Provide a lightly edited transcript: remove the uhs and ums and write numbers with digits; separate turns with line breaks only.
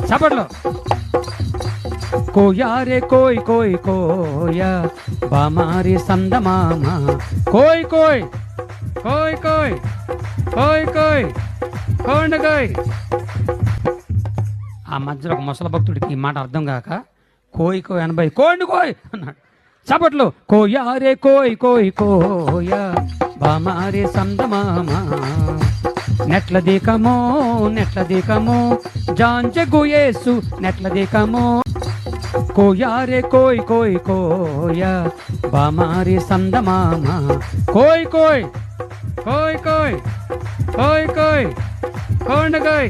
చప్పట్లో. కోయా రే కోయ్ కోయ్ కోయా బామారి సందమామ కోయ్ కోయ్ కోయ్ కోయ్ కోయ్ కోయ్ కోండి కోయ్. ఆ మధ్యలో ఒక ముసల భక్తుడికి ఈ మాట అర్థం కాక కోయ్ కోయ్ అనబై కోండి కోయ్ అన్నాడు. చప్పట్లు. కోయా రే కోయ్ కోయ్ కోయా బామారి సందమామ నెట్ల దీకమో నెట్ల దీకమో జాంచె గుయేసు నెట్ల దీకమో కోయా రే కోయ్ కోయ్ కోయా బామారి సందమామ కోయ్ కోయ్ కోయ్ కోయ్ కోయ్ కోయ్ కోండి కోయ్.